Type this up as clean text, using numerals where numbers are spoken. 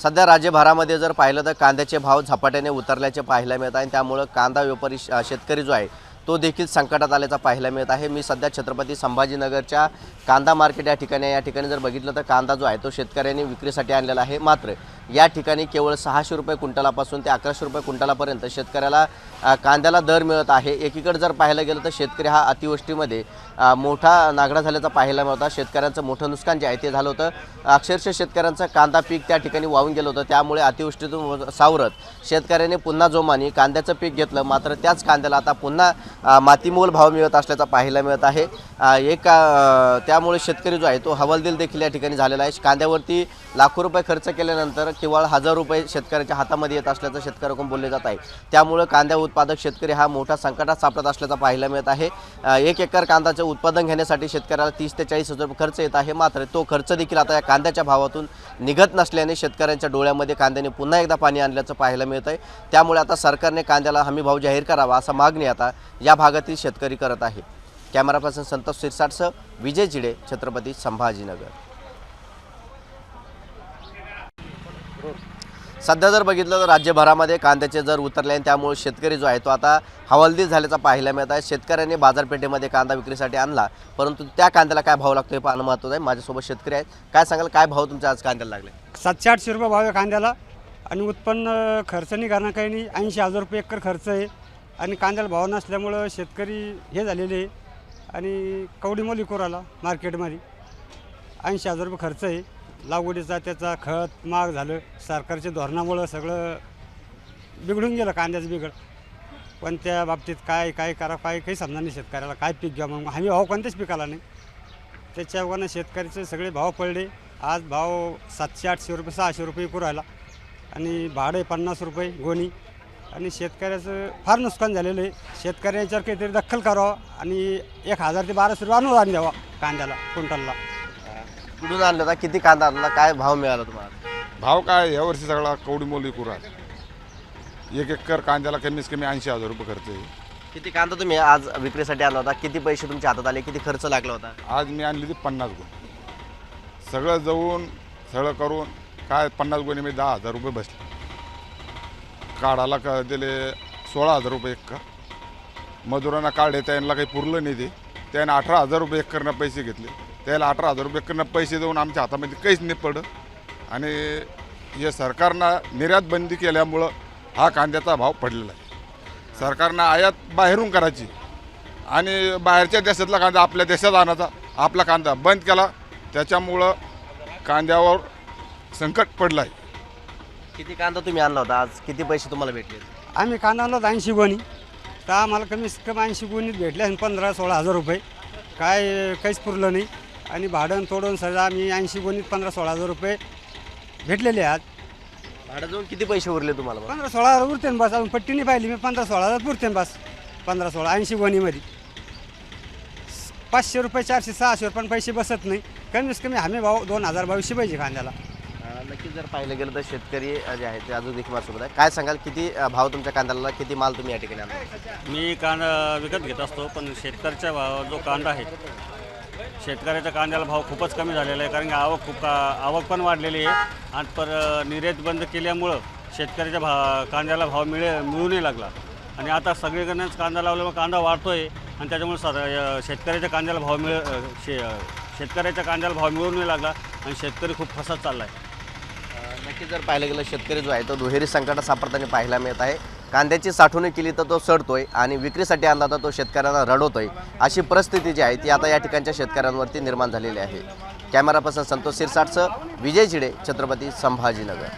सध्या राज्यभरामध्ये जर पाहिलं तर कांद्याचे भाव झपाट्याने उतरल्याचे पाहायला मिळत आहे। त्यामुळे कांदा व्यापारी शेतकरी जो आहे तो देखील संकटात आल्याचा पाहायला मिळत आहे। मी सध्या छत्रपती संभाजीनगरच्या कांदा मार्केट या ठिकाणी जर बघितलं तर कांदा जो आहे तो शेतकऱ्यांनी विक्रीसाठी आणलेला आहे। मात्र या ठिकाणी केवळ 600 रुपये क्विंटलापासून ते 1100 रुपये क्विंटलापर्यंत शेतकऱ्याला कांद्याला दर मिळत आहे। एकीकडे जर पाहायला गेलं तर शेतकरी हा अतिवृष्टीमध्ये मोठा नागडा झाल्याचा पाहायला मिळतो। शेतकऱ्यांचं मोठं नुकसान जे आहे ते झालं होतं। अक्षरशः शेतकऱ्यांचं कांदा पीक त्या ठिकाणी वाहून गेलं होतं। त्यामुळे अतिवृष्टीतून सावरत शेतकऱ्याने पुन्हा जोमाने कांद्याचं पीक घेतलं। मात्र त्याच कांद्याला आता पुन्हा मातीमोल भाव मिळत असल्याचा पाहायला मिळत आहे। त्यामुळे शेतकरी जो आहे तो हवालदिल देखील या ठिकाणी झालेला आहे। कांद्यावरती लाखो रुपये खर्च केल्यानंतर केवळ 1000 रुपये शेतकऱ्याच्या हातामध्ये येत असल्याचं शेतकऱ्याकडून बोलले जात आहे। त्यामुळे कांदा उत्पादक शेतकरी हा मोठा संकटात सापडत असल्याचा पाहायला मिळत आहे। 1 एकर कांद्याचे उत्पादन घेण्यासाठी शेतकऱ्याला 30 ते 40 हजार रुपये खर्च येत आहे। मात्र तो खर्च देखील आता या कांद्याच्या भावातून निघत नसल्याने शेतकऱ्यांच्या डोळ्यामध्ये कांद्याने पुन्हा एकदा पाणी आणल्याचं पाहायला मिळत आहे। त्यामुळे आता सरकारने कांद्याला हमी भाव जाहीर करावा असा मागणी आता या भागातील शेतकरी करत आहे। कॅमेरा पर्सन संतोष सिरसाटसह विजय चिडे, छत्रपती संभाजीनगर। सध्या जर बघितलं तर राज्यभरामध्ये कांद्याचे दर उतरले आणि त्यामुळे शेतकरी जो आहे तो आता हवालदिल झाल्याचा पाहायला मिळत आहे। शेतकऱ्यांनी बाजारपेठेमध्ये कांदा विक्रीसाठी आणला, परंतु त्या कांद्याला काय भाव लागतो हे पाहणं महत्त्वाचं आहे। माझ्यासोबत शेतकरी आहेत, काय सांगाल काय भाव तुमच्या आज कांद्याला लागले? 700-800 रुपये भाव आहे कांद्याला आणि उत्पन्न खर्च नाही करणार काही नाही। 80,000 रुपये एकर खर्च आहे आणि कांद्याला भाव नसल्यामुळं शेतकरी हे झालेले आहे आणि कवडीमोल विकू राहिला मार्केटमध्ये। 80,000 रुपये खर्च आहे लागवडीचा, त्याचा खत महाग झालं, सरकारच्या धोरणामुळं सगळं बिघडून गेलं, कांद्याचं बिघड। पण त्या बाबतीत काय करा काही समजा नाही शेतकऱ्याला, काय पीक घ्या मग आम्ही भाव कोणत्याच पिकाला नाही। त्याच्यावरनं शेतकऱ्याचे सगळे भाव पडले। आज भाव 700-800 रुपये 600 रुपये विकू राहिला आणि भाडं 50 रुपये गोणी आणि शेतकऱ्याचं फार नुकसान झालेलं आहे। शेतकऱ्याच्यावर काहीतरी दखल करावं आणि 1000 ते 1200 रुपये अनुदान द्यावा कांद्याला क्विंटलला। कुठून आणलं होता, किती कांदा आणला, काय भाव मिळाला तुम्हाला? भाव काय यावर्षी सगळा कवडीमोल विकू राहिला। 1 एकर कांद्याला कमीत कमी 80,000 रुपये खर्च आहे। किती कांदा तुम्ही आज विक्रीसाठी आणला होता, किती पैसे तुमच्या हातात आले, किती खर्च लागला होता? आज मी आणली ती 50 गुण, सगळं जाऊन सगळं करून काय 50 गुणीमध्ये 10,000 रुपये बसले। काढायला का दिले 16,000 रुपये एकर, मजुरांना काढे त्यांना काही पुरलं नाही, त्याने 18,000 रुपये एकरनं पैसे घेतले। त्याला 18,000 रुपये एकरनं पैसे देऊन आमच्या हातामध्ये काहीच नाही पडलं आणि हे सरकारनं निर्यात बंदी केल्यामुळं हा कांद्याचा भाव पडलेला आहे। सरकारनं आयात बाहेरून करायची आणि बाहेरच्या देशातला कांदा आपल्या देशात आणायचा, आपला कांदा बंद केला, त्याच्यामुळं कांद्यावर संकट पडलं आहे। किती कांदा तुम्ही आणला होता आज, किती पैसे तुम्हाला भेटले? आम्ही कांदा आणला 80 गोणी, तर आम्हाला कमीत कमी 80 गोणीत भेटले आणि 15-16 हजार रुपये, काहीच पुरलं नाही आणि भाडं तोडून सगळं आम्ही 80 गोणीत 15-16 हजार रुपये भेटलेले आहेत। भाडं जाऊन किती पैसे उरले तुम्हाला? 15-16 हजार उरते बस, अजून पट्टी नाही पाहिली मी, 15-16 हजार पुरते बस। 15-16 80 गोणीमध्ये 500 रुपये 400-600 रुपये पण पैसे बसत नाही। कमीत कमी हमी भाव 2022 पाहिजे कांद्याला। नक्की जर पाहिलं गेलं तर शेतकरी जे आहे ते अजून देखील माझ्यासोबत आहे। काय सांगाल किती भाव तुमच्या कांद्याला, किती माल तुम्ही या ठिकाणी आणला? मी कांदा विकत घेत असतो, पण शेतकऱ्याचा भाव जो कांदा आहे, शेतकऱ्याच्या कांद्याला भाव खूपच कमी झालेला आहे, कारण की आवक पण वाढलेली आहे आणि निर्यात बंद केल्यामुळं शेतकऱ्याच्या कांद्याला भाव मिळू नाही लागला आणि आता सगळीकडनंच कांदा लावल्यामुळे कांदा वाढतो आहे आणि त्याच्यामुळे शेतकऱ्याच्या कांद्याला भाव मिळू नाही लागला आणि शेतकरी खूप फसत चालला आहे। नक्की जर पाहिलं गेलं शेतकरी जो आहे तो दुहेरी संकटात सापडताना पाहायला मिळत आहे। कांद्याची साठवणूक केली तर तो सडतोय आणि विक्रीसाठी आणला तर तो शेतकऱ्यांना रडवतोय, अशी परिस्थिती जी आहे ती आता या ठिकाणच्या शेतकऱ्यांवरती निर्माण झालेली आहे। कॅमेरा पर्सन संतोष सिरसाटसह विजय चिडे, छत्रपती संभाजीनगर।